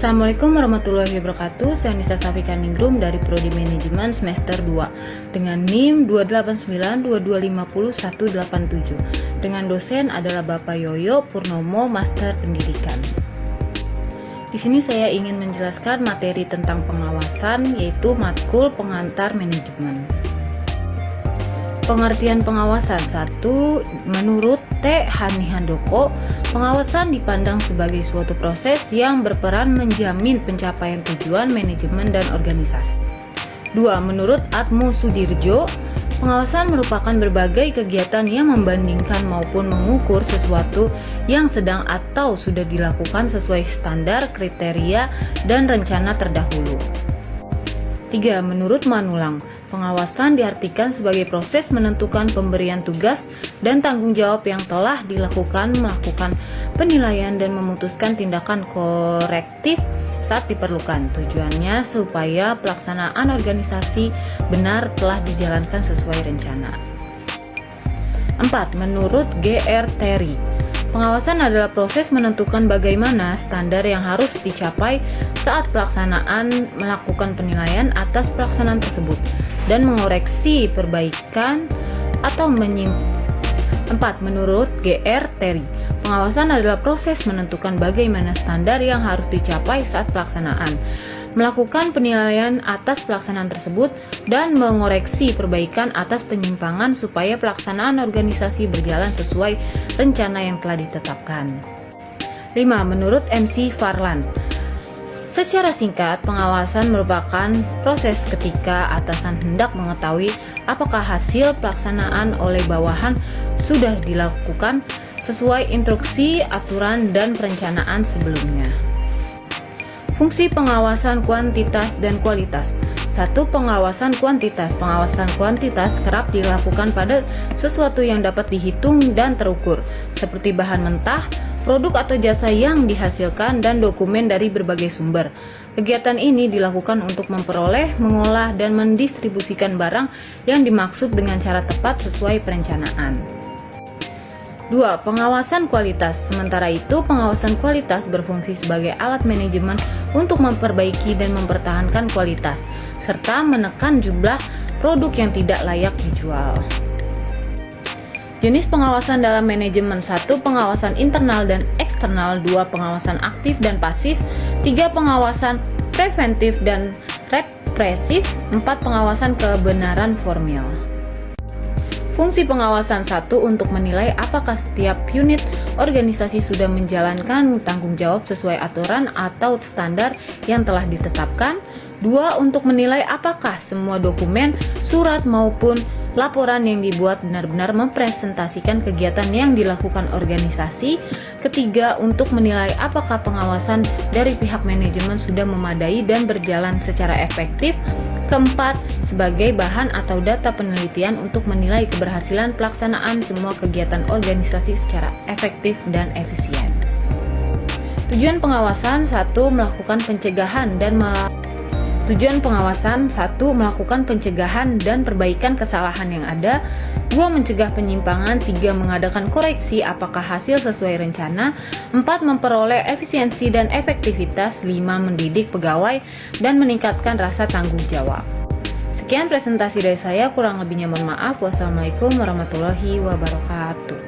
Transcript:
Assalamualaikum warahmatullahi wabarakatuh. Saya Nisa Safika Ningrum dari Prodi Manajemen semester 2 dengan NIM 28922501187 dengan dosen adalah Bapak Yoyo Purnomo, Master Pendidikan. Di sini saya ingin menjelaskan materi tentang pengawasan, yaitu matkul pengantar manajemen. Pengertian pengawasan. 1. Menurut T. Hani Handoko, pengawasan dipandang sebagai suatu proses yang berperan menjamin pencapaian tujuan manajemen dan organisasi. 2. Menurut Atmo Sudirjo, pengawasan merupakan berbagai kegiatan yang membandingkan maupun mengukur sesuatu yang sedang atau sudah dilakukan sesuai standar, kriteria, dan rencana terdahulu. 3. Menurut Manulang, pengawasan diartikan sebagai proses menentukan pemberian tugas dan tanggung jawab yang telah dilakukan, melakukan penilaian dan memutuskan tindakan korektif saat diperlukan. Tujuannya supaya pelaksanaan organisasi benar telah dijalankan sesuai rencana. 4. Menurut G.R. Terry, pengawasan adalah proses menentukan bagaimana standar yang harus dicapai saat pelaksanaan, melakukan penilaian atas pelaksanaan tersebut, dan mengoreksi perbaikan atau 4. Menurut G.R. Terry, pengawasan adalah proses menentukan bagaimana standar yang harus dicapai saat pelaksanaan, melakukan penilaian atas pelaksanaan tersebut, dan mengoreksi perbaikan atas penyimpangan supaya pelaksanaan organisasi berjalan sesuai rencana yang telah ditetapkan. 5. Menurut MC Farlan, secara singkat, pengawasan merupakan proses ketika atasan hendak mengetahui apakah hasil pelaksanaan oleh bawahan sudah dilakukan sesuai instruksi, aturan, dan perencanaan sebelumnya. Fungsi pengawasan kuantitas dan kualitas. 1. Pengawasan kuantitas. Pengawasan kuantitas kerap dilakukan pada sesuatu yang dapat dihitung dan terukur, seperti bahan mentah, produk atau jasa yang dihasilkan, dan dokumen dari berbagai sumber. Kegiatan ini dilakukan untuk memperoleh, mengolah, dan mendistribusikan barang yang dimaksud dengan cara tepat sesuai perencanaan. 2. Pengawasan kualitas. Sementara itu, pengawasan kualitas berfungsi sebagai alat manajemen untuk memperbaiki dan mempertahankan kualitas, serta menekan jumlah produk yang tidak layak dijual. Jenis pengawasan dalam manajemen. 1. Pengawasan internal dan eksternal. 2. Pengawasan aktif dan pasif. 3. Pengawasan preventif dan represif. 4. Pengawasan kebenaran formil. Fungsi pengawasan. 1. Untuk menilai apakah setiap unit organisasi sudah menjalankan tanggung jawab sesuai aturan atau standar yang telah ditetapkan. 2. Untuk menilai apakah semua dokumen, surat maupun laporan yang dibuat benar-benar mempresentasikan kegiatan yang dilakukan organisasi. 3. Untuk menilai apakah pengawasan dari pihak manajemen sudah memadai dan berjalan secara efektif. 4. Sebagai bahan atau data penelitian untuk menilai keberhasilan pelaksanaan semua kegiatan organisasi secara efektif dan efisien. Tujuan pengawasan. 1. Melakukan pencegahan dan melakukan pencegahan dan perbaikan kesalahan yang ada. 2. Mencegah penyimpangan. 3. Mengadakan koreksi apakah hasil sesuai rencana. 4. Memperoleh efisiensi dan efektivitas. 5. Mendidik pegawai dan meningkatkan rasa tanggung jawab. Sekian presentasi dari saya, kurang lebihnya mohon maaf. Wassalamualaikum warahmatullahi wabarakatuh.